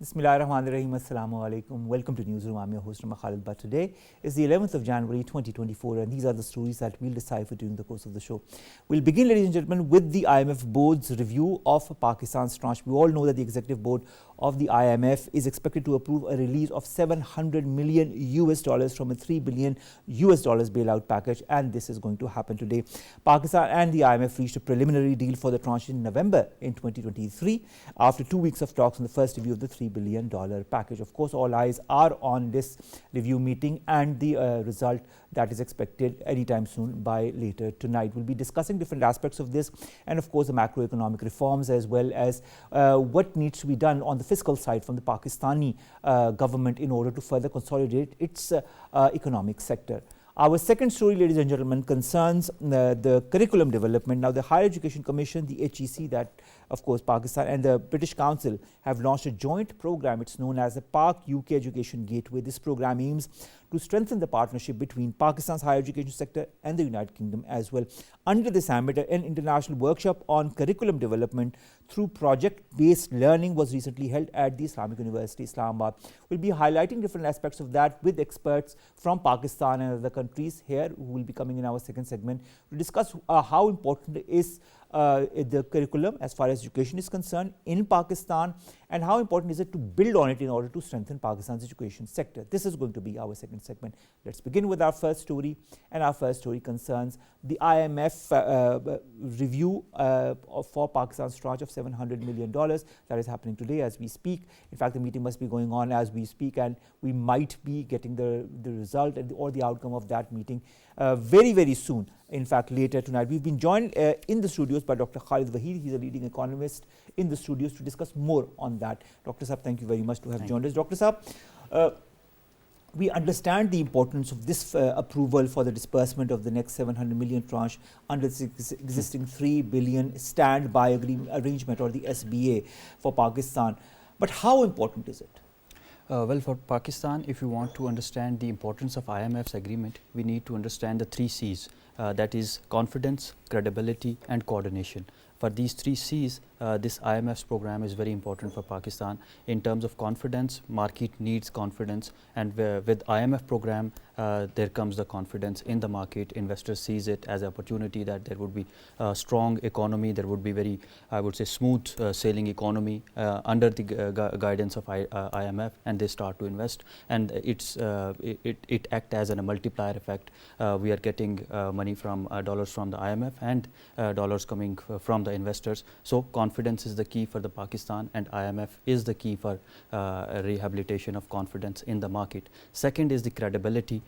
Bismillahirrahmanirrahim. Assalamu alaikum. Welcome to Newsroom. I'm your host, Khalid. But today is the 11th of January 2024, and these are the stories that we'll decipher during the course of the show. We'll begin, ladies and gentlemen, with the IMF Board's review of Pakistan's tranche. We all know that the Executive Board of the IMF is expected to approve a release of $700 million from a $3 billion bailout package, and this is going to happen today. Pakistan and the IMF reached a preliminary deal for the tranche in November in 2023 after 2 weeks of talks on the first review of the $3 billion package. Of course, all eyes are on this review meeting and the result that is expected anytime soon by later tonight. We'll be discussing different aspects of this and, of course, the macroeconomic reforms as well as what needs to be done on the fiscal side from the Pakistani government in order to further consolidate its economic sector. Our second story, ladies and gentlemen, concerns the curriculum development. Now, the Higher Education Commission, the HEC, that of course Pakistan and the British Council have launched a joint program. It's known as the Pak-UK Education Gateway. This program aims to strengthen the partnership between Pakistan's higher education sector and the United Kingdom as well. Under this ambit, an international workshop on curriculum development through project-based learning was recently held at the Islamic University, Islamabad. We'll be highlighting different aspects of that with experts from Pakistan and other countries here who will be coming in our second segment to discuss how important is the curriculum as far as education is concerned in Pakistan, and how important is it to build on it in order to strengthen Pakistan's education sector. This is going to be our second segment. Let's begin with our first story, and our first story concerns the IMF review for Pakistan's tranche of $700 million that is happening today as we speak. In fact, the meeting must be going on as we speak, and we might be getting the result or the outcome of that meeting very, very soon. In fact, later tonight. We've been joined in the studios by Dr. Khalid. He's a leading economist in the studios to discuss more on that. Dr. Saab, thank you very much to have joined us. Dr. Saab, we understand the importance of this approval for the disbursement of the next 700 million tranche under the existing 3 billion standby arrangement, or the SBA, for Pakistan. But how important is it? Well, for Pakistan, if you want to understand the importance of IMF's agreement, we need to understand the 3 C's. That is confidence, credibility and coordination. For these 3 C's, this IMF's program is very important for Pakistan. In terms of confidence, market needs confidence, and with IMF program, there comes the confidence in the market. Investors sees it as an opportunity that there would be a strong economy, there would be very, I would say, smooth sailing economy under the guidance of IMF, and they start to invest, and it acts as a multiplier effect. We are getting money from dollars from the IMF and dollars coming from the investors. So confidence is the key for the Pakistan, and IMF is the key for rehabilitation of confidence in the market. Second is the credibility.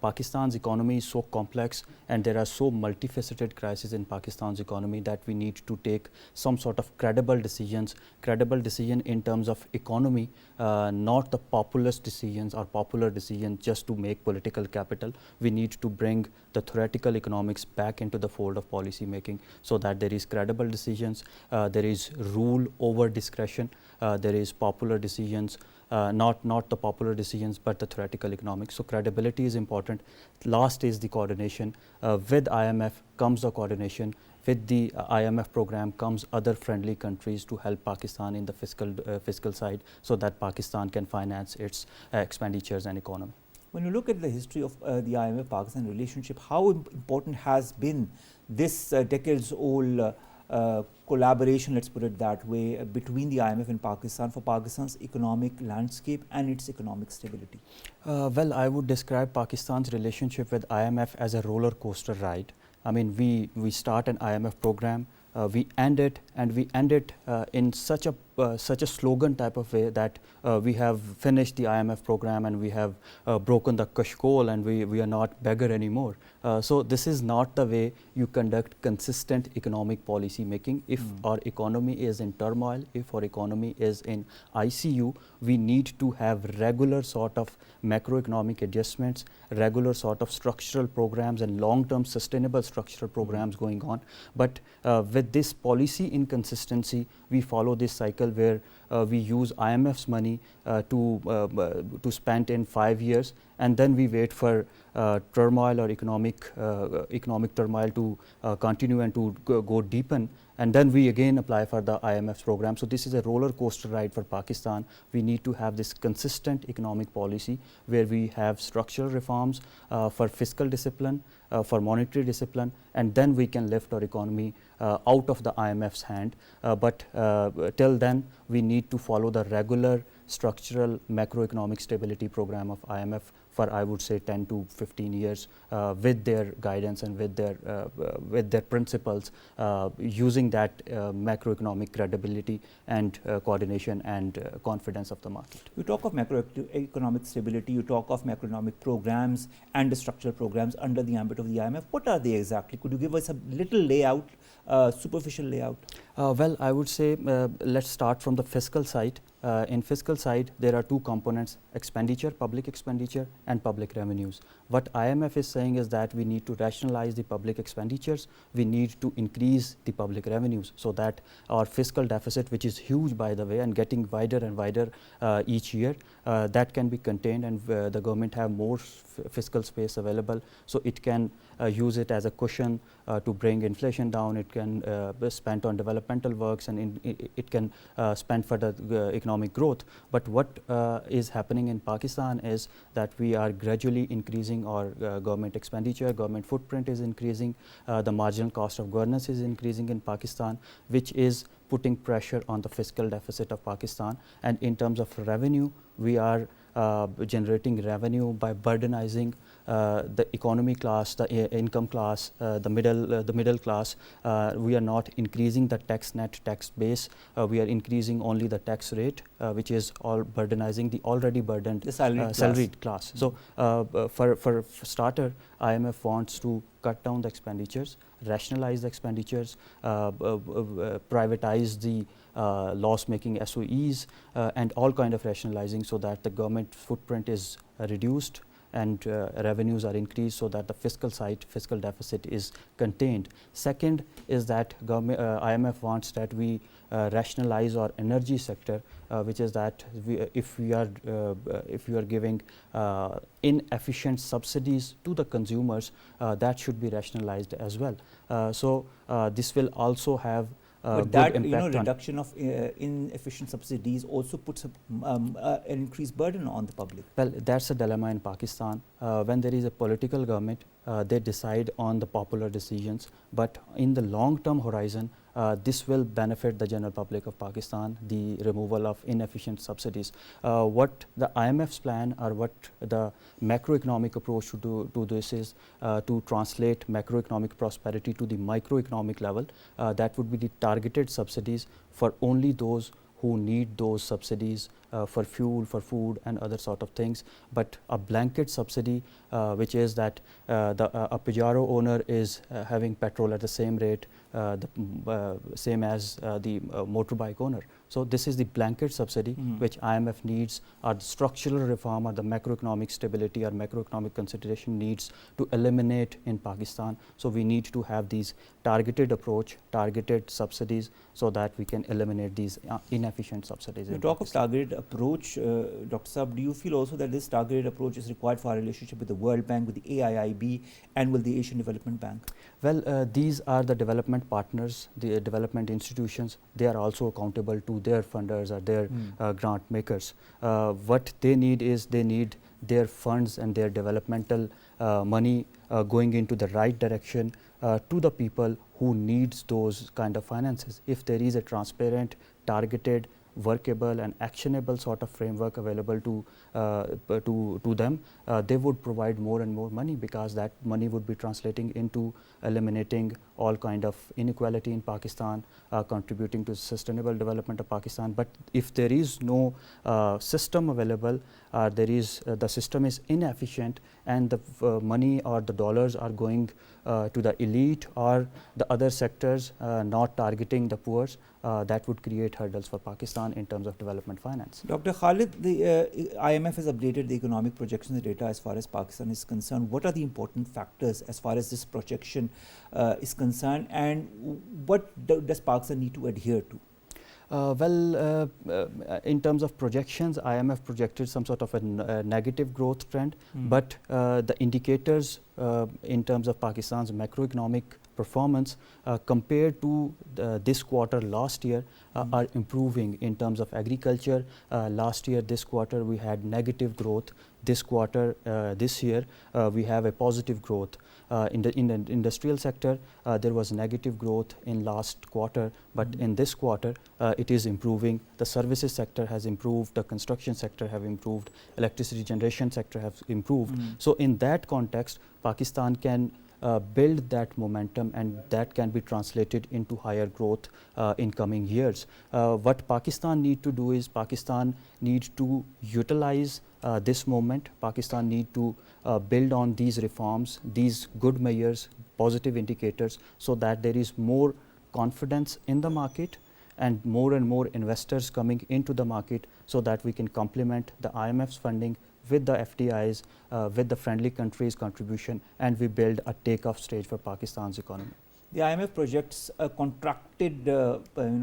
Pakistan's economy is so complex, and there are so multifaceted crises in Pakistan's economy that we need to take some sort of credible decisions. Credible decision in terms of economy, not the populist decisions or popular decisions just to make political capital. We need to bring the theoretical economics back into the fold of policy making, so that there is credible decisions, there is rule over discretion, there is popular decisions, not the popular decisions but the theoretical economics. So credibility is important. Last is the coordination. With IMF comes the coordination. With the IMF program comes other friendly countries to help Pakistan in the fiscal side, so that Pakistan can finance its expenditures and economy. When you look at the history of the IMF-Pakistan relationship, how important has been this decades-old collaboration, let's put it that way, between the IMF and Pakistan for Pakistan's economic landscape and its economic stability? Well, I would describe Pakistan's relationship with IMF as a roller coaster ride. I mean, we start an IMF program, we end it, and we end it in such a slogan type of way that we have finished the IMF program and we have broken the kashkol, and we are not beggar anymore. So this is not the way you conduct consistent economic policy making. If our economy is in turmoil, if our economy is in ICU, we need to have regular sort of macroeconomic adjustments, regular sort of structural programs and long-term sustainable structural programs going on. But with with this policy inconsistency, we follow this cycle where we use IMF's money to spend in 5 years, and then we wait for turmoil or economic turmoil to continue and to go deepen, and then we again apply for the IMF's program. So this is a roller coaster ride for Pakistan. We need to have this consistent economic policy where we have structural reforms for fiscal discipline, for monetary discipline, and then we can lift our economy out of the IMF's hand. But till then, we need to follow the regular structural macroeconomic stability program of IMF for, I would say, 10 to 15 years with their guidance and with their principles, using that macroeconomic credibility and coordination and confidence of the market. You talk of macroeconomic stability, you talk of macroeconomic programs and the structural programs under the ambit of the IMF. What are they exactly? Could you give us a little layout, superficial layout? Well, I would say let's start from the fiscal side. In fiscal side, there are two components: expenditure, public expenditure, and public revenues. What IMF is saying is that we need to rationalize the public expenditures, we need to increase the public revenues so that our fiscal deficit, which is huge by the way and getting wider and wider each year, that can be contained, and the government have more fiscal space available, so it can use it as a cushion to bring inflation down. It can be spent on developmental works, and it can spend for the economic growth. But what is happening in Pakistan is that we are gradually increasing our government expenditure, government footprint is increasing, the marginal cost of governance is increasing in Pakistan, which is putting pressure on the fiscal deficit of Pakistan. And in terms of revenue, we are generating revenue by burdenizing the economy class, the income class, the middle class. We are not increasing the net tax base. We are increasing only the tax rate, which is all burdenizing the already burdened salaried class. So for starter, IMF wants to cut down the expenditures, rationalize the expenditures, privatize the loss-making SOEs, and all kind of rationalizing so that the government footprint is reduced and revenues are increased so that the fiscal deficit is contained. Second is that IMF wants that we rationalize our energy sector, which is that if we are giving inefficient subsidies to the consumers, that should be rationalized as well. So this will also have but that reduction of inefficient subsidies also puts an increased burden on the public. Well, that's a dilemma in Pakistan. When there is a political government, they decide on the popular decisions, but in the long-term horizon, this will benefit the general public of Pakistan, the removal of inefficient subsidies. What the IMF's plan or what the macroeconomic approach to this is to translate macroeconomic prosperity to the microeconomic level. That would be the targeted subsidies for only those who need those subsidies for fuel, for food and other sort of things. But a blanket subsidy, which is that a Pajero owner is having petrol at the same rate, same as the motorbike owner. So this is the blanket subsidy which IMF needs, or the structural reform or the macroeconomic stability or macroeconomic consideration needs to eliminate in Pakistan. So we need to have these targeted approach, targeted subsidies, so that we can eliminate these inefficient subsidies. You talk of targeted approach, Dr. Saab, do you feel also that this targeted approach is required for our relationship with the World Bank, with the AIIB and with the Asian Development Bank? Well, these are the development partners, the development institutions. They are also accountable to their funders or their grant makers. What they need is their funds and their developmental money going into the right direction to the people who needs those kind of finances. If there is a transparent, targeted, workable and actionable sort of framework available to them, they would provide more and more money, because that money would be translating into eliminating all kind of inequality in Pakistan, contributing to sustainable development of Pakistan. But if there is no system available, the system is inefficient, and the money or the dollars are going to the elite or the other sectors, not targeting the poor, that would create hurdles for Pakistan in terms of development finance. Dr. Khalid, the IMF has updated the economic projections data as far as Pakistan is concerned. What are the important factors as far as this projection is concerned, and what does Pakistan need to adhere to? In terms of projections, IMF projected some sort of a negative growth trend, but the indicators in terms of Pakistan's macroeconomic performance compared to this quarter last year are improving. In terms of agriculture, last year this quarter we had negative growth. This quarter this year we have a positive growth. In the industrial sector there was negative growth in last quarter, but in this quarter it is improving. The services sector has improved, the construction sector have improved, electricity generation sector have improved. So in that context, Pakistan can build that momentum, and that can be translated into higher growth in coming years. What Pakistan need to do is Pakistan need to utilize this moment. Pakistan need to build on these reforms, these good measures, positive indicators, so that there is more confidence in the market and more investors coming into the market, so that we can complement the IMF's funding with the FDIs, with the friendly countries' contribution, and we build a takeoff stage for Pakistan's economy. The IMF projects a contracted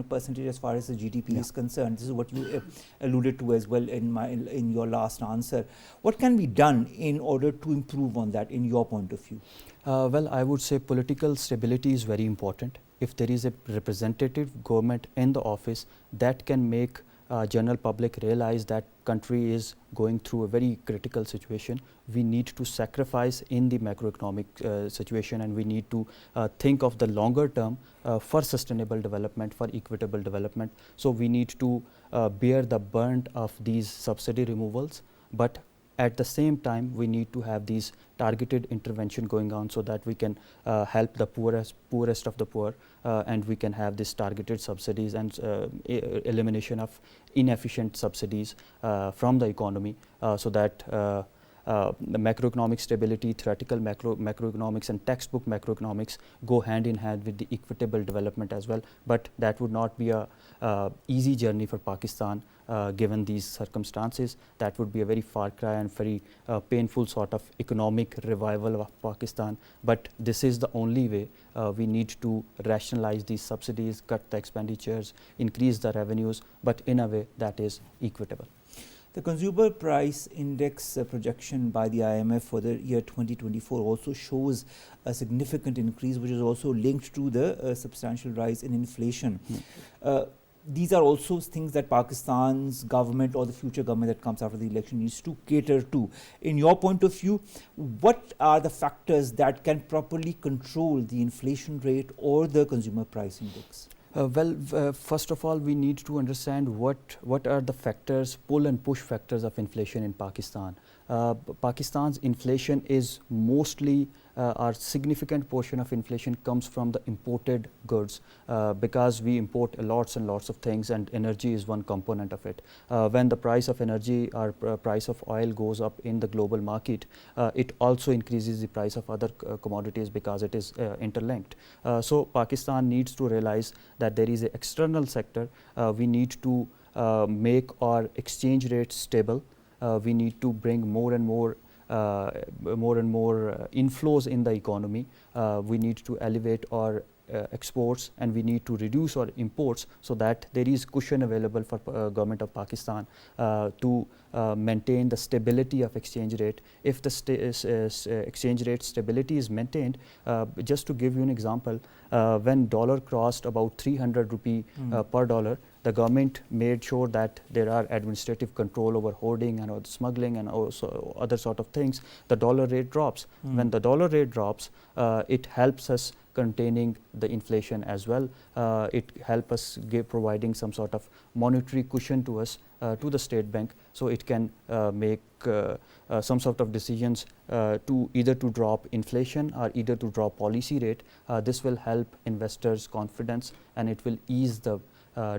percentage as far as the GDP is concerned. This is what you alluded to as well in your last answer. What can be done in order to improve on that, in your point of view? Well, I would say political stability is very important. If there is a representative government in the office, that can make general public realize that country is going through a very critical situation. We need to sacrifice in the macroeconomic situation, and we need to think of the longer term for sustainable development, for equitable development. So we need to bear the burden of these subsidy removals, but at the same time we need to have these targeted intervention going on, so that we can help the poorest of the poor, and we can have this targeted subsidies and elimination of inefficient subsidies from the economy, so that the macroeconomic stability, theoretical macroeconomics and textbook macroeconomics go hand in hand with the equitable development as well. But that would not be a easy journey for Pakistan given these circumstances. That would be a very far cry and very painful sort of economic revival of Pakistan. But this is the only way. We need to rationalize these subsidies, cut the expenditures, increase the revenues, but in a way that is equitable. The consumer price index projection by the IMF for the year 2024 also shows a significant increase, which is also linked to the substantial rise in inflation. These are also things that Pakistan's government or the future government that comes after the election needs to cater to. In your point of view, what are the factors that can properly control the inflation rate or the consumer price index? First of all, we need to understand what are the factors, pull and push factors of inflation in Pakistan. Pakistan's inflation is mostly, our significant portion of inflation comes from the imported goods, because we import lots and lots of things, and energy is one component of it. When the price of energy or price of oil goes up in the global market, it also increases the price of other commodities, because it is interlinked. So Pakistan needs to realize that there is an external sector. We need to make our exchange rate stable. We need to bring more and more inflows in the economy. We need to elevate our exports, and we need to reduce our imports, so that there is cushion available for government of Pakistan to maintain the stability of exchange rate. If the exchange rate stability is maintained, just to give you an example, when dollar crossed about 300 rupee per dollar, the government made sure that there are administrative control over hoarding and smuggling and also other sort of things. The dollar rate drops. When the dollar rate drops, it helps us containing the inflation as well. It helps us providing some sort of monetary cushion to us, to the state bank, so it can make some sort of decisions to either to drop inflation or either to drop policy rate. This will help investors' confidence, and it will ease the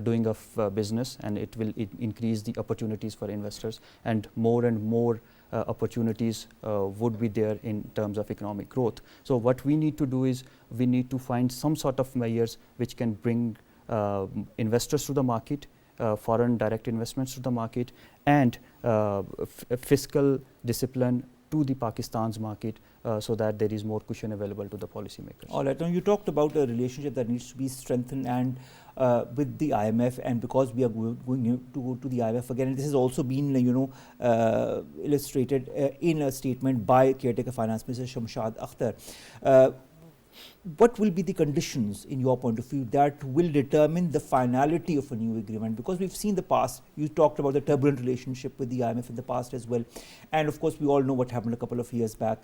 doing of business, and it will increase the opportunities for investors, and more opportunities would be there in terms of economic growth. So what we need to do is we need to find some sort of measures which can bring investors to the market, foreign direct investments to the market, and fiscal discipline to the Pakistan's market, so that there is more cushion available to the policymakers. All right. Now you talked about a relationship that needs to be strengthened and with the IMF, and because we are going to go to the IMF again, and this has also been illustrated in a statement by caretaker Finance Minister Shamshad Akhtar. What will be the conditions, in your point of view, that will determine the finality of a new agreement? Because we've seen the past, you talked about the turbulent relationship with the IMF in the past as well. And of course, we all know what happened a couple of years back.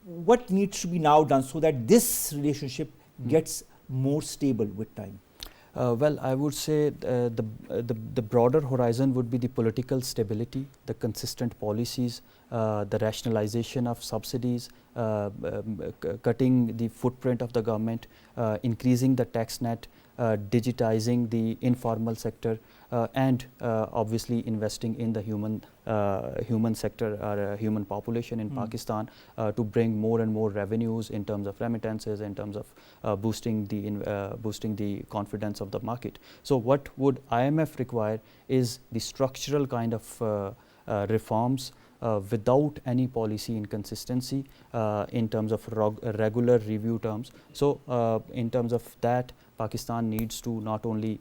What needs to be now done so that this relationship gets more stable with time? Well, I would say the broader horizon would be the political stability, the consistent policies, the rationalization of subsidies, cutting the footprint of the government, increasing the tax net, digitizing the informal sector, and obviously investing in the human sector or human population in Pakistan to bring more and more revenues in terms of remittances, in terms of boosting the confidence of the market. So what would IMF require is the structural kind of reforms without any policy inconsistency in terms of regular review terms. So in terms of that, Pakistan needs to not only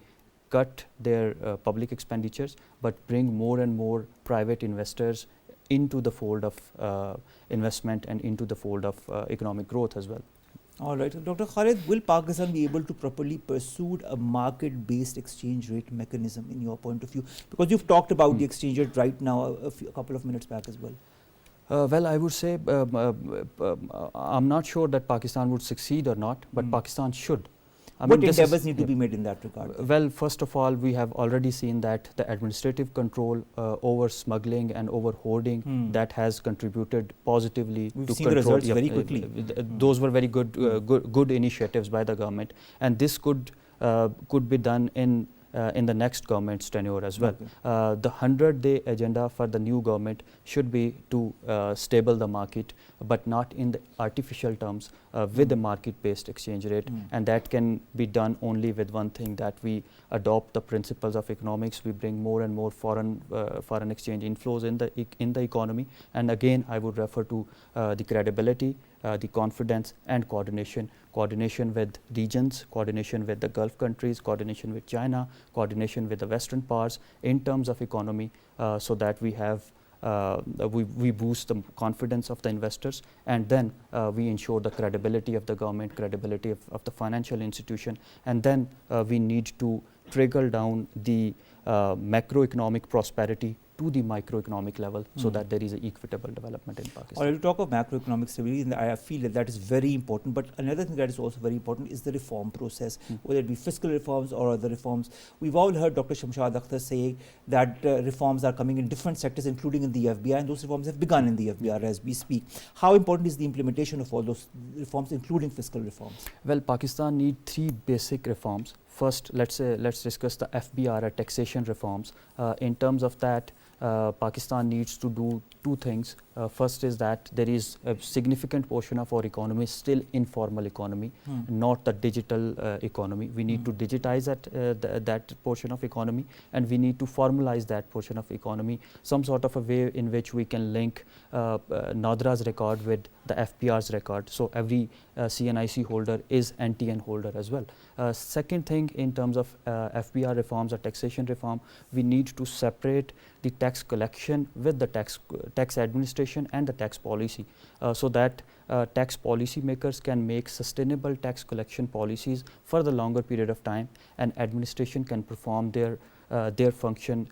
cut their public expenditures, but bring more and more private investors into the fold of investment and into the fold of economic growth as well. All right. Dr. Khalid, will Pakistan be able to properly pursue a market-based exchange rate mechanism, in your point of view? Because you've talked about the exchange rate right now a couple of minutes back as well. Well, I would say I'm not sure that Pakistan would succeed or not, but Pakistan should. What endeavors need to be made in that regard? Well, first of all, we have already seen that the administrative control over smuggling and over hoarding that has contributed positively to control. The results very quickly. Those were very good initiatives by the government, and this could be done in the next government's tenure as well. The 100-day agenda for the new government should be to stable the market, but not in the artificial terms, with a market-based exchange rate, and that can be done only with one thing, that we adopt the principles of economics. We bring more and more foreign exchange inflows in the economy, and again I would refer to the credibility, the confidence and coordination with regions, coordination with the Gulf countries, coordination with China, coordination with the Western powers in terms of economy, so that we have we boost the confidence of the investors, and then we ensure the credibility of the government, credibility of the financial institution, and then we need to trickle down the macroeconomic prosperity to the microeconomic level, so that there is an equitable development in Pakistan. All right, you talk of macroeconomic stability, and I feel that is very important. But another thing that is also very important is the reform process, whether it be fiscal reforms or other reforms. We've all heard Dr. Shamshad Akhtar say that reforms are coming in different sectors, including in the FBI, and those reforms have begun in the FBR as we speak. How important is the implementation of all those reforms, including fiscal reforms? Well, Pakistan needs 3 basic reforms. First, let's discuss the FBR, taxation reforms. In terms of that, Pakistan needs to do 2 things. First is that there is a significant portion of our economy still informal economy, not the digital economy. We need to digitize that portion of economy, and we need to formalize that portion of economy, some sort of a way in which we can link Nadra's record with the FPR's record. So every CNIC holder is NTN holder as well. Second thing, in terms of FBR reforms or taxation reform, we need to separate the tax collection with the tax administration and the tax policy, so that tax policy makers can make sustainable tax collection policies for the longer period of time, and administration can perform their function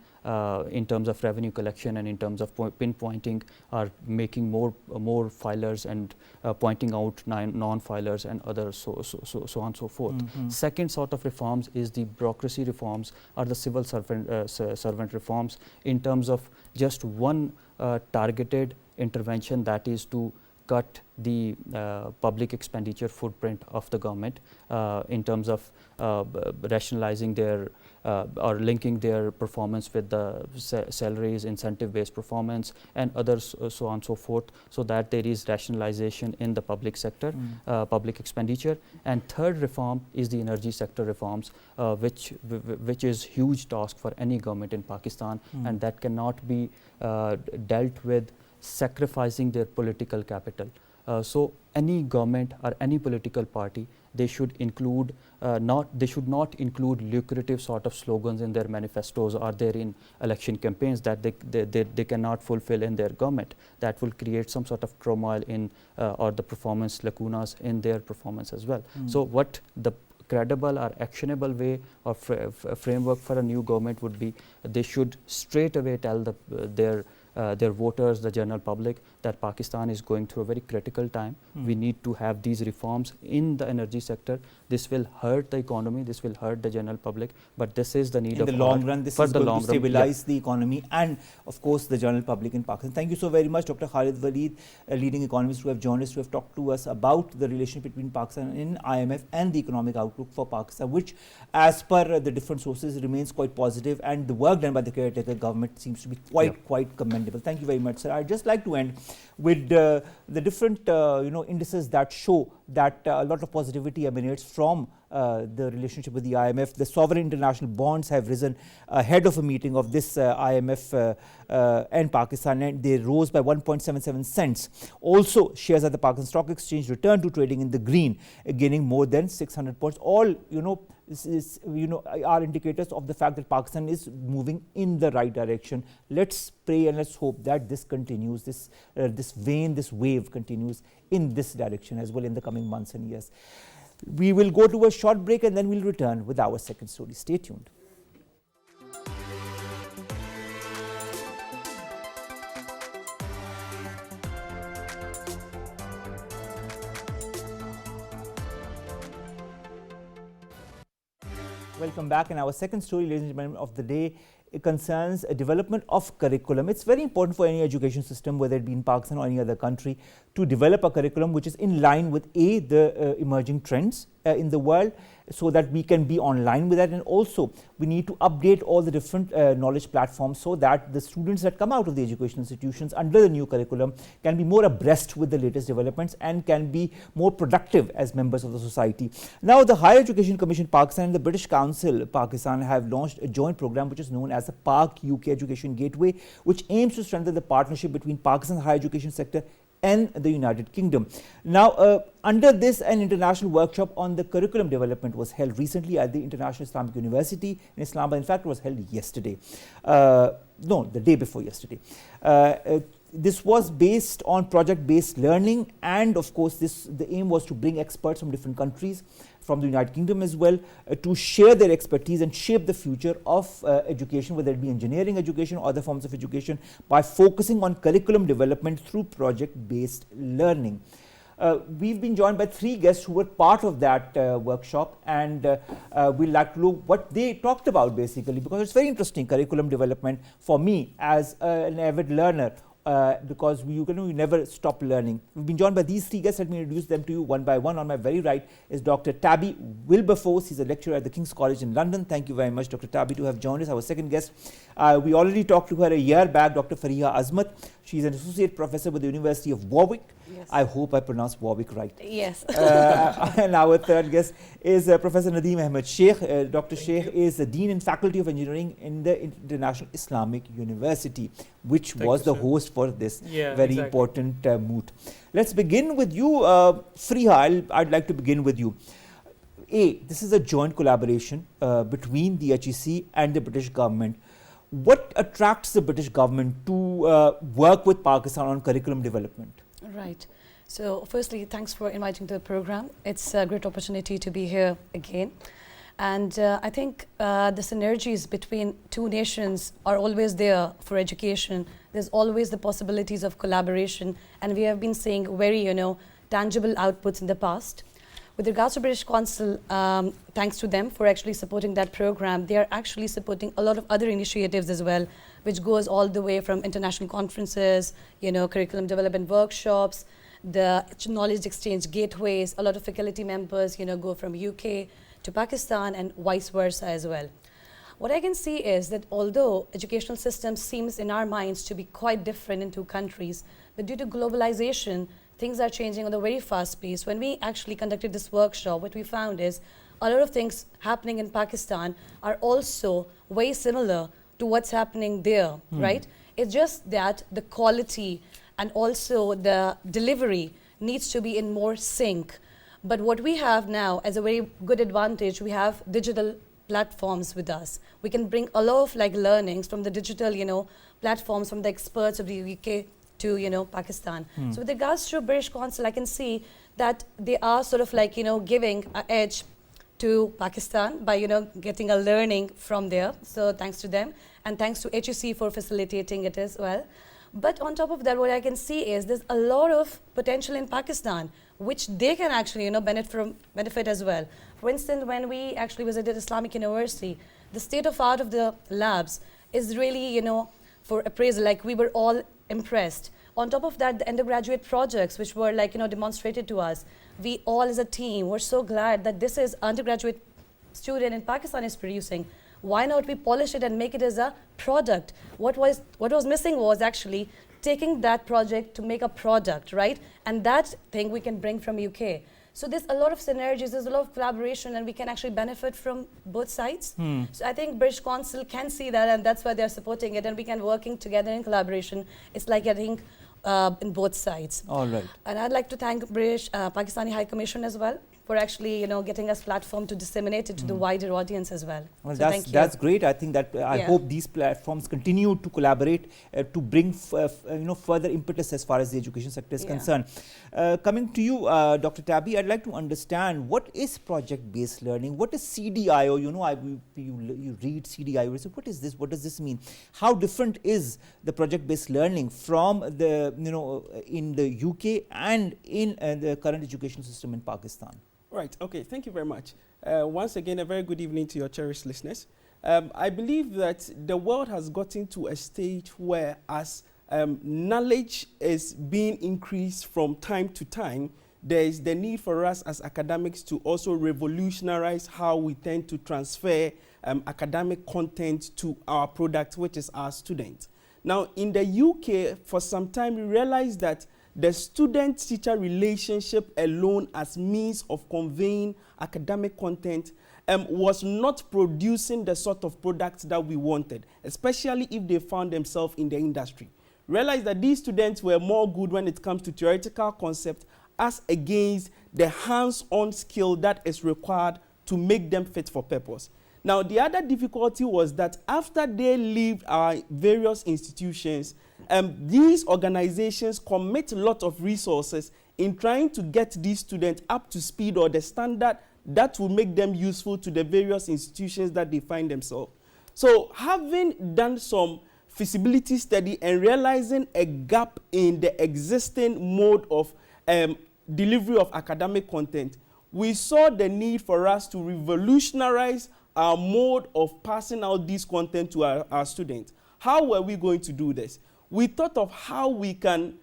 in terms of revenue collection and in terms of pinpointing or making more filers and pointing out non-filers and others, so on and so forth. Second sort of reforms is the bureaucracy reforms or the civil servant reforms, in terms of just one targeted intervention, that is to cut the public expenditure footprint of the government in terms of rationalizing their or linking their performance with the salaries, incentive-based performance, and others, so on and so forth, so that there is rationalization in the public sector, public expenditure. And third reform is the energy sector reforms, which is huge task for any government in Pakistan, and that cannot be dealt with sacrificing their political capital. So any government or any political party, they should include they should not include lucrative sort of slogans in their manifestos or their in election campaigns that they cannot fulfill in their government. That will create some sort of turmoil in or the performance lacunas in their performance as well. So what the credible or actionable way or framework for a new government would be, they should straight away tell their voters, the general public, that Pakistan is going through a very critical time. We need to have these reforms in the energy sector. This will hurt the economy, this will hurt the general public, but this is the need in the long run. This is going to stabilize the economy and, of course, the general public in Pakistan. Thank you so very much, Dr. Khalid, Waleed, a leading economist who have joined us, who have talked to us about the relationship between Pakistan and IMF and the economic outlook for Pakistan, which, as per the different sources, remains quite positive, and the work done by the caretaker government seems to be quite commendable. Thank you very much, sir. I'd just like to end with the different indices that show that a lot of positivity emanates from the relationship with the IMF. The sovereign international bonds have risen ahead of a meeting of this IMF and Pakistan, and they rose by 1.77 cents. Also, shares at the Pakistan Stock Exchange returned to trading in the green, gaining more than 600 points. All are indicators of the fact that Pakistan is moving in the right direction. Let's pray and let's hope that this continues, this wave continues in this direction as well in the coming months and years. We will go to a short break and then we'll return with our second story. Stay tuned. Welcome back. And our second story, ladies and gentlemen, of the day, it concerns a development of curriculum. It's very important for any education system, whether it be in Pakistan or any other country, to develop a curriculum which is in line with the emerging trends in the world, so that we can be online with that. And also we need to update all the different knowledge platforms so that the students that come out of the education institutions under the new curriculum can be more abreast with the latest developments and can be more productive as members of the society. Now, the Higher Education Commission Pakistan and the British Council Pakistan have launched a joint program which is known as the Pak UK Education Gateway, which aims to strengthen the partnership between Pakistan's higher education sector and the United Kingdom. Now, under this, an international workshop on the curriculum development was held recently at the International Islamic University in Islamabad. In fact, it was held yesterday. No, the day before yesterday. This was based on project-based learning, and of course, the aim was to bring experts from different countries, from the United Kingdom as well, to share their expertise and shape the future of education, whether it be engineering education or other forms of education, by focusing on curriculum development through project-based learning. We've been joined by three guests who were part of that workshop, and we'd like to look what they talked about, basically, because it's very interesting, curriculum development, for me as an avid learner. Because you never stop learning. We've been joined by these three guests. Let me introduce them to you one by one. On my very right is Dr. Tabbi Wilberforce. He's a lecturer at the King's College in London. Thank you very much, Dr. Tabbi, to have joined us. Our second guest, we already talked to her a year back, Dr. Freeha Azmat. She's an associate professor with the University of Warwick. Yes. I hope I pronounced Warwick right. Yes. And our third guest is Professor Nadeem Ahmed Sheikh. Dr. Sheikh is the Dean and Faculty of Engineering in the International Islamic University, which was the host for this very important moot. Let's begin with you, Freeha. I'd like to begin with you. This is a joint collaboration between the HEC and the British government. What attracts the British government to work with Pakistan on curriculum development? Right. So firstly, thanks for inviting to the program. It's a great opportunity to be here again. And I think the synergies between two nations are always there for education. There's always the possibilities of collaboration, and we have been seeing very, tangible outputs in the past. With regards to British Council, thanks to them for actually supporting that program. They are actually supporting a lot of other initiatives as well, which goes all the way from international conferences, curriculum development workshops, the knowledge exchange gateways. A lot of faculty members, go from UK to Pakistan and vice versa as well. What I can see is that although educational system seems in our minds to be quite different in two countries, but due to globalization, things are changing on a very fast pace. When we actually conducted this workshop, what we found is a lot of things happening in Pakistan are also very similar to what's happening there, right? It's just that the quality and also the delivery needs to be in more sync. But what we have now as a very good advantage, we have digital platforms with us. We can bring a lot of learnings from the digital, platforms from the experts of the UK to, Pakistan. So with regards to British Council, I can see that they are sort of giving an edge to Pakistan by, getting a learning from there. So thanks to them and thanks to HEC for facilitating it as well. But on top of that, what I can see is there's a lot of potential in Pakistan, which they can actually, benefit as well. For instance, when we actually visited Islamic University, the state of art of the labs is really, for appraisal, we were all impressed. On top of that, the undergraduate projects, which were demonstrated to us, we all as a team were so glad that this is undergraduate student in Pakistan is producing. Why not we polish it and make it as a product? What was missing was actually taking that project to make a product, right? And that thing we can bring from UK. So there's a lot of synergies, there's a lot of collaboration, and we can actually benefit from both sides. So I think British Council can see that, and that's why they're supporting it, and we can working together in collaboration. It's I think, in both sides. All right. And I'd like to thank British Pakistani High Commission as well for actually, getting us platform to disseminate it to the wider audience as well. Well, so that's great. I think that I hope these platforms continue to collaborate to bring further impetus as far as the education sector is concerned. Coming to you, Dr. Tabbi, I'd like to understand what is project-based learning? What is CDIO? You read CDIO. So what is this? What does this mean? How different is the project-based learning from the in the UK and in the current education system in Pakistan? Right, okay, thank you very much. Once again, a very good evening to your cherished listeners. I believe that the world has gotten to a stage where as knowledge is being increased from time to time, there is the need for us as academics to also revolutionize how we tend to transfer academic content to our product, which is our students. Now, in the UK, for some time, we realized that the student-teacher relationship alone as means of conveying academic content was not producing the sort of products that we wanted, especially if they found themselves in the industry. Realize that these students were more good when it comes to theoretical concept as against the hands-on skill that is required to make them fit for purpose. Now, the other difficulty was that after they leave our various institutions, these organizations commit a lot of resources in trying to get these students up to speed or the standard that will make them useful to the various institutions that they find themselves. So having done some feasibility study and realizing a gap in the existing mode of delivery of academic content, we saw the need for us to revolutionize our mode of passing out this content to our students. How were we going to do this? We thought of how we can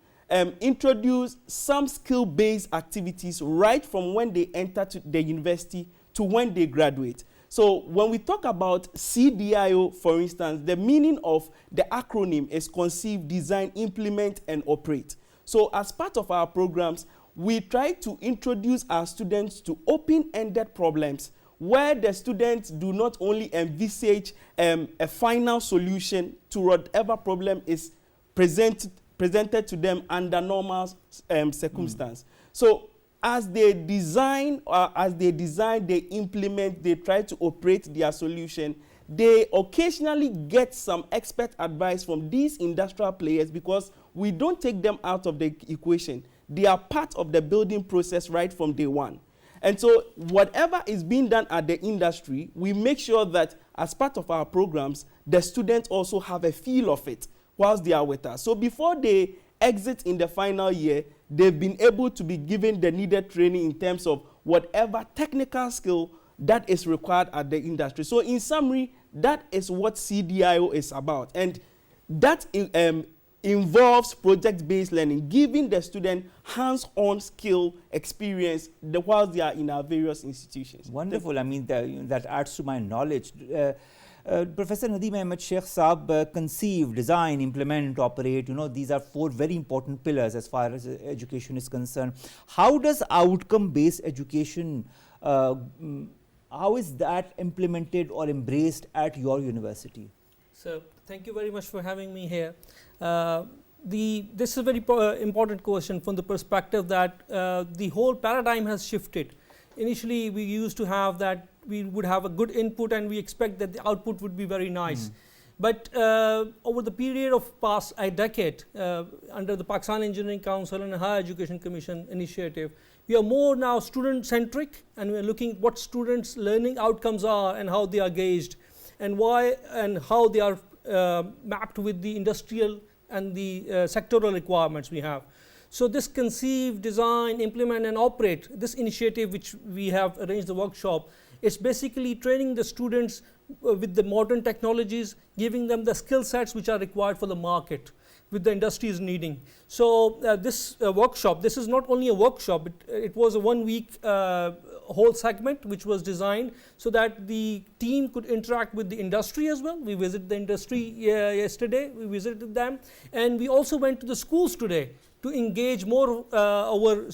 introduce some skill-based activities right from when they enter to the university to when they graduate. So when we talk about CDIO, for instance, the meaning of the acronym is conceive, design, implement, and operate. So as part of our programs, we try to introduce our students to open-ended problems where the students do not only envisage a final solution to whatever problem is presented to them under normal circumstance. So as they design, they implement, they try to operate their solution, they occasionally get some expert advice from these industrial players because we don't take them out of the equation. They are part of the building process right from day one. And so whatever is being done at the industry, we make sure that as part of our programs, the students also have a feel of it whilst they are with us. So before they exit in the final year, they've been able to be given the needed training in terms of whatever technical skill that is required at the industry. So in summary, that is what CDIO is about. And that involves project-based learning, giving the student hands-on skill experience while they are in our various institutions. Wonderful. I mean, that adds to my knowledge. Professor Nadeem Ahmed, Sheikh Saab conceive, design, implement, operate, these are 4 very important pillars as far as education is concerned. How does outcome-based education, how is that implemented or embraced at your university? So, thank you very much for having me here. This is a very important question from the perspective that the whole paradigm has shifted. Initially, we used to have that we would have a good input and we expect that the output would be very nice. But over the period of past a decade, under the Pakistan Engineering Council and Higher Education Commission initiative, we are more now student-centric, and we are looking at what students' learning outcomes are and how they are gauged, and why and how they are mapped with the industrial and the sectoral requirements we have. So this conceive, design, implement and operate, this initiative which we have arranged the workshop, it's basically training the students with the modern technologies, giving them the skill sets which are required for the market, which the industry is needing. So this workshop, this is not only a workshop, it was a 1-week whole segment which was designed so that the team could interact with the industry as well. We visited the industry yesterday, we visited them, and we also went to the schools today to engage more our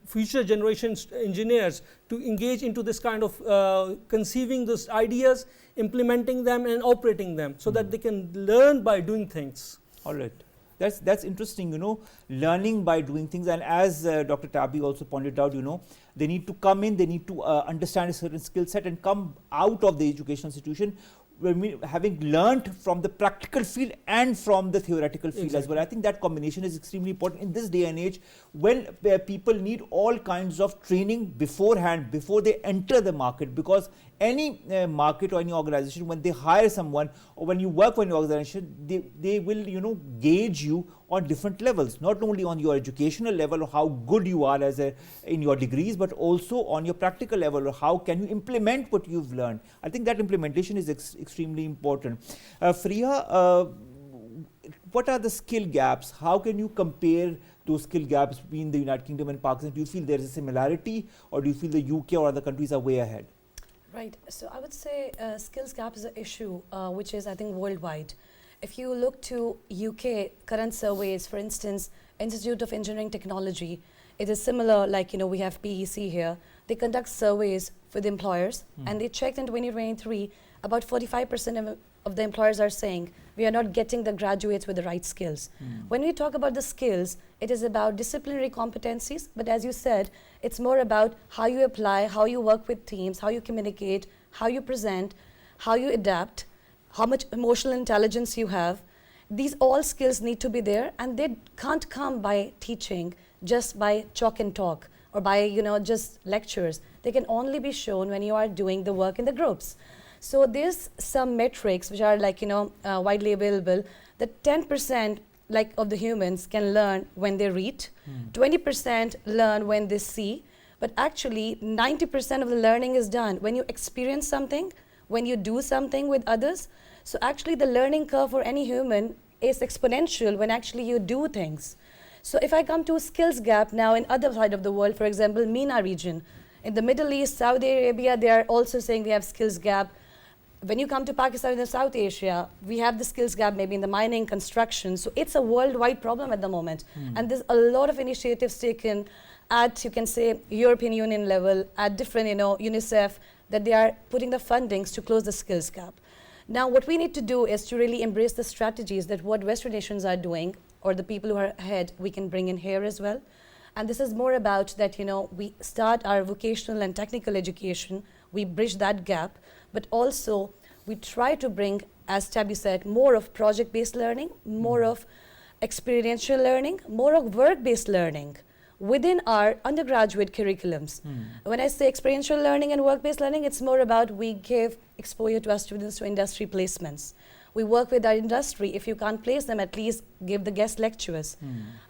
future generations engineers to engage into this kind of conceiving these ideas, implementing them and operating them so that they can learn by doing things. All right. That's interesting, learning by doing things. And as Dr. Tabbi also pointed out, they need to come in, they need to understand a certain skill set and come out of the educational institution having learnt from the practical field and from the theoretical field as well. I think that combination is extremely important in this day and age when people need all kinds of training beforehand, before they enter the market, because any market or any organization, when they hire someone or when you work for an organization, they will gauge you on different levels, not only on your educational level or how good you are in your degrees, but also on your practical level or how can you implement what you've learned. I think that implementation is extremely important. Freeha, what are the skill gaps? How can you compare those skill gaps between the United Kingdom and Pakistan? Do you feel there is a similarity, or do you feel the UK or other countries are way ahead? Right. So I would say skills gap is an issue which is, I think, worldwide. If you look to UK current surveys, for instance, Institute of Engineering Technology, it is similar, like we have PEC here. They conduct surveys for the employers, and they checked in 2023, about 45% of the employers are saying we are not getting the graduates with the right skills. When we talk about the skills, it is about disciplinary competencies, but as you said, it's more about how you apply, how you work with teams, how you communicate, how you present, how you adapt, how much emotional intelligence you have. These all skills need to be there, and they can't come by teaching, just by chalk and talk, or by just lectures. They can only be shown when you are doing the work in the groups. So there's some metrics which are widely available, that 10% of the humans can learn when they read, 20% learn when they see, but actually 90% of the learning is done when you experience something, when you do something with others. So actually the learning curve for any human is exponential when actually you do things. So if I come to a skills gap now in other side of the world, for example, MENA region, in the Middle East, Saudi Arabia, they are also saying we have skills gap. When you come to Pakistan and South Asia, we have the skills gap maybe in the mining, construction. So it's a worldwide problem at the moment. And there's a lot of initiatives taken at, you can say, European Union level, at different, UNICEF, that they are putting the fundings to close the skills gap. Now, what we need to do is to really embrace the strategies that what Western nations are doing, or the people who are ahead, we can bring in here as well. And this is more about that, we start our vocational and technical education, we bridge that gap, but also we try to bring, as Tabbi said, more of project-based learning, more of experiential learning, more of work-based learning within our undergraduate curriculums. When I say experiential learning and work-based learning, it's more about we give exposure to our students to industry placements. We work with our industry. If you can't place them, at least give the guest lecturers.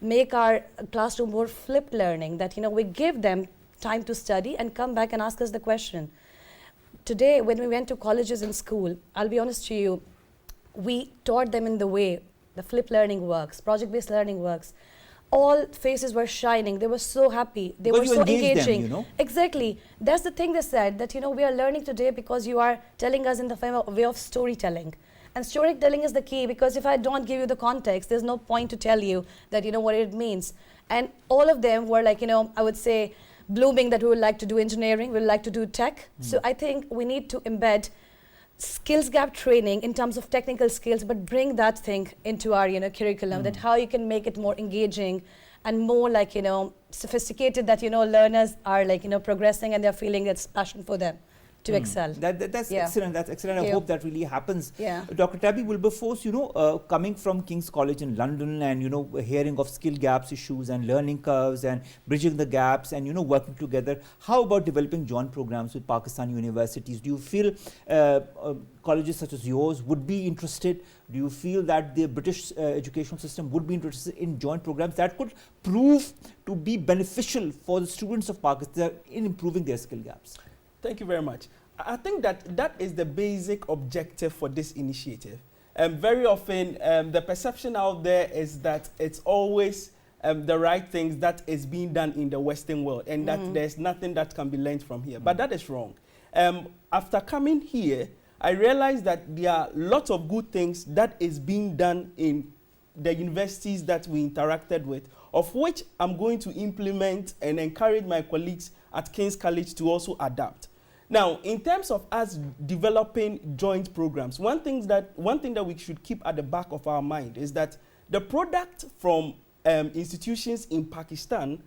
Make our classroom more flipped learning, that we give them time to study and come back and ask us the question. Today, when we went to colleges and school, I'll be honest to you, we taught them in the way the flip learning works, project-based learning works. All faces were shining. They were so happy. They were so engaging. Them, you know? Exactly. That's the thing they said, that, you know, we are learning today because you are telling us in the way of storytelling. And storytelling is the key, because if I don't give you the context, there's no point to tell you that, you know, what it means. And all of them were like, you know, I would say, blooming that we would like to do engineering, we would like to do tech. So I think we need to embed skills gap training in terms of technical skills, but bring that thing into our, you know, curriculum, that how you can make it more engaging and more like, you know, sophisticated, that, you know, learners are like, you know, progressing and they're feeling it's passion for them to excel. That's excellent. That's excellent. I hope that really happens. Yeah. Dr. Tabbi, Wilberforce, you know, coming from King's College in London and, you know, hearing of skill gaps issues and learning curves and bridging the gaps and, you know, working together, how about developing joint programs with Pakistan universities? Do you feel colleges such as yours would be interested? Do you feel that the British educational system would be interested in joint programs that could prove to be beneficial for the students of Pakistan in improving their skill gaps? Thank you very much. I think that is the basic objective for this initiative. Very often, the perception out there is that it's always the right things that is being done in the Western world, and that there's nothing that can be learned from here. But that is wrong. After coming here, I realized that there are lots of good things that is being done in the universities that we interacted with, of which I'm going to implement and encourage my colleagues at King's College to also adapt. Now, in terms of us developing joint programs, one thing that we should keep at the back of our mind is that the product from institutions in Pakistan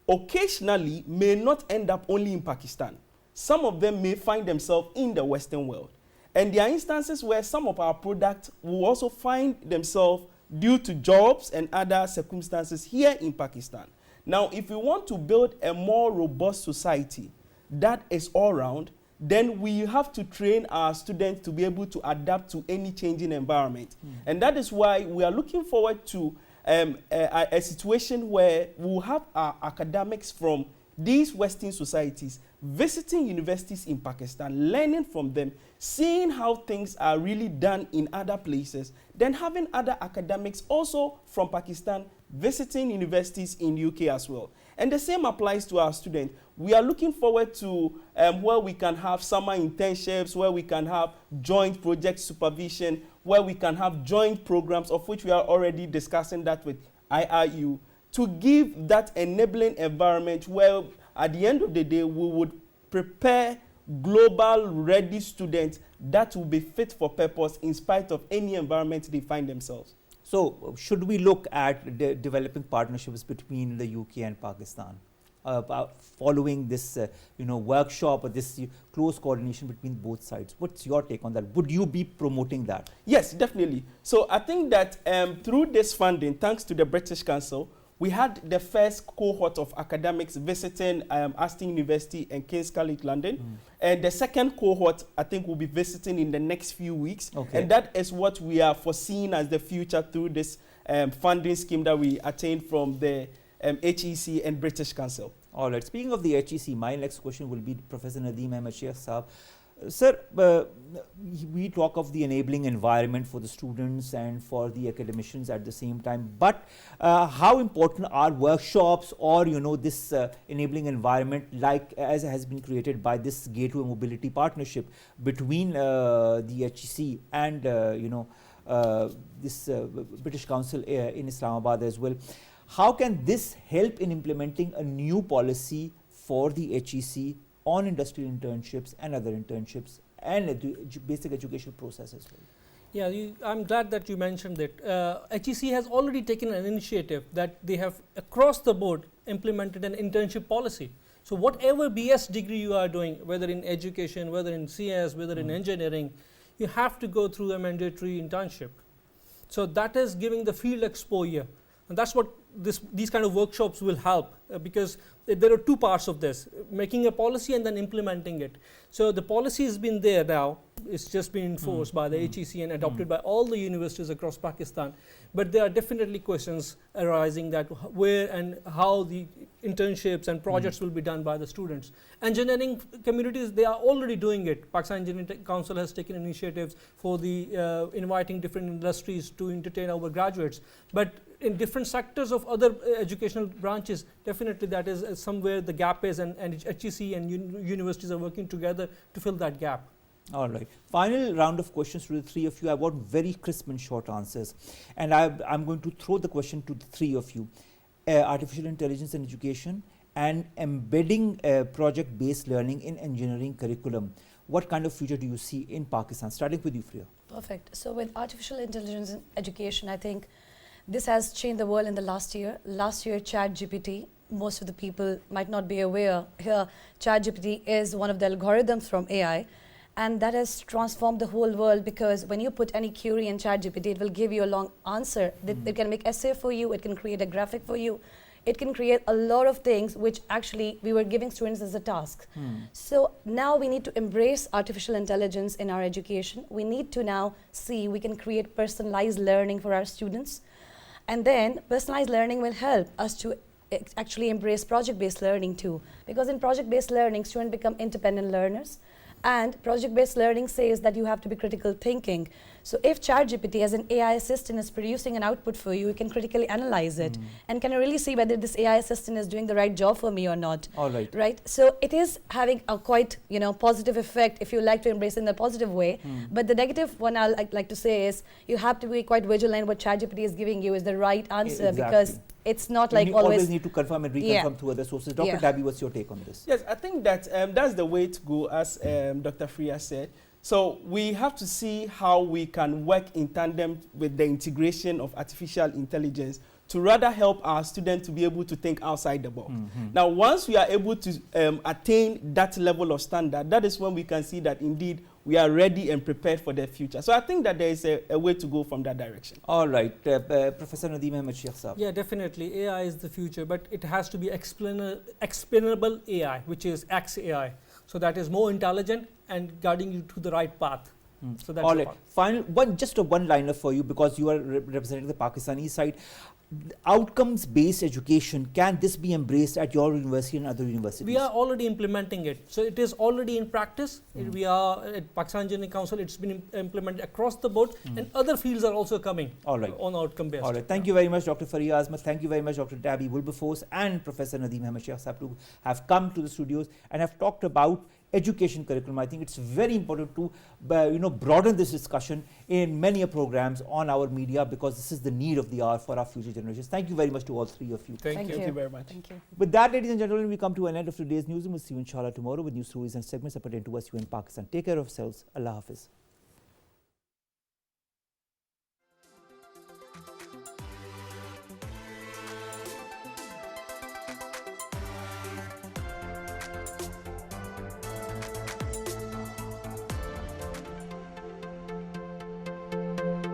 occasionally may not end up only in Pakistan. Some of them may find themselves in the Western world. And there are instances where some of our products will also find themselves due to jobs and other circumstances here in Pakistan. Now, if we want to build a more robust society that is all round, then we have to train our students to be able to adapt to any changing environment. And that is why we are looking forward to a situation where we'll have our academics from these Western societies visiting universities in Pakistan, learning from them, seeing how things are really done in other places, then having other academics also from Pakistan visiting universities in UK as well. And the same applies to our students. We are looking forward to where we can have summer internships, where we can have joint project supervision, where we can have joint programs, of which we are already discussing that with IRU, to give that enabling environment where at the end of the day we would prepare global ready students that will be fit for purpose in spite of any environment they find themselves. So should we look at developing partnerships between the UK and Pakistan following this workshop or this close coordination between both sides? What's your take on that? Would you be promoting that? Yes, definitely. So I think that through this funding, thanks to the British Council, we had the first cohort of academics visiting Aston University and King's College London. And the second cohort, I think, will be visiting in the next few weeks. Okay. And that is what we are foreseeing as the future through this funding scheme that we attained from the HEC and British Council. All right. Speaking of the HEC, my next question will be Professor Nadeem Ahmed Sheikh Saab. Sir, we talk of the enabling environment for the students and for the academicians at the same time, but how important are workshops or this enabling environment, like as has been created by this Gateway Mobility partnership between the HEC and this British Council in Islamabad as well? How can this help in implementing a new policy for the HEC on industrial internships and other internships and basic educational process as well? Yeah, I'm glad that you mentioned that. HEC has already taken an initiative that they have across the board implemented an internship policy. So whatever BS degree you are doing, whether in education, whether in CS, whether in engineering, you have to go through a mandatory internship. So that is giving the field exposure. And that's what these kind of workshops will help, because there are two parts of this, making a policy and then implementing it. So the policy has been there now, it's just been enforced by the HEC and adopted by all the universities across Pakistan. But there are definitely questions arising that where and how the internships and projects will be done by the students. Engineering communities, they are already doing it. Pakistan Engineering Council has taken initiatives for the inviting different industries to entertain our graduates. But in different sectors of other educational branches, definitely that is somewhere the gap is, and HEC and universities are working together to fill that gap. All right. Final round of questions to the three of you. I want very crisp and short answers. And I'm going to throw the question to the three of you. Artificial intelligence in education and embedding project-based learning in engineering curriculum. What kind of future do you see in Pakistan? Starting with you, Freeha. Perfect. So with artificial intelligence in education, I think this has changed the world in the last year. Last year, ChatGPT, most of the people might not be aware here, ChatGPT is one of the algorithms from AI. And that has transformed the whole world, because when you put any query in ChatGPT, it will give you a long answer. It can make essay for you, it can create a graphic for you, it can create a lot of things which actually we were giving students as a task. So now we need to embrace artificial intelligence in our education. We need to now see we can create personalized learning for our students. And then personalized learning will help us to actually embrace project-based learning too. Because in project-based learning, students become independent learners. And project-based learning says that you have to be critical thinking. So if ChatGPT as an AI assistant is producing an output for you, you can critically analyze it. And can really see whether this AI assistant is doing the right job for me or not. All right. Right? So it is having a quite, positive effect if you like to embrace it in a positive way. But the negative one I'd like to say is you have to be quite vigilant what ChatGPT is giving you is the right answer. Exactly. Because it's not like you always need to confirm and reconfirm through other sources. Dr. Tabbi, what's your take on this? Yes, I think that that's the way to go, as Dr. Freeha said. So we have to see how we can work in tandem with the integration of artificial intelligence to rather help our students to be able to think outside the box. Now, once we are able to attain that level of standard, that is when we can see that indeed we are ready and prepared for the future. So I think that there is a way to go from that direction. All right. Professor Nadeem Ahmed Sheikh Sahab. Yeah, definitely. AI is the future, but it has to be explainable AI, which is XAI. So that is more intelligent and guiding you to the right path. So that's all right. Final just a one-liner for you, because you are representing the Pakistani side. Outcomes-based education, can this be embraced at your university and other universities? We are already implementing it. So it is already in practice. We are at Pakistan Engineering Council. It's been implemented across the board, and other fields are also coming on outcome-based. All right. Thank you very much, Dr. Freeha, Azmat. Thank you very much, Dr. Tabbi, Wilberforce, and Professor Nadeem Ahmed Sheikh Sahab, to have come to the studios and have talked about education curriculum. I think it's very important to broaden this discussion in many programs on our media, because this is the need of the hour for our future generations. Thank you very much to all three of you. Thank you very much. Thank you. With that, ladies and gentlemen, we come to an end of today's newsroom. We'll see you inshallah tomorrow with new stories and segments that pertain to us, you in Pakistan. Take care of yourselves. Allah Hafiz.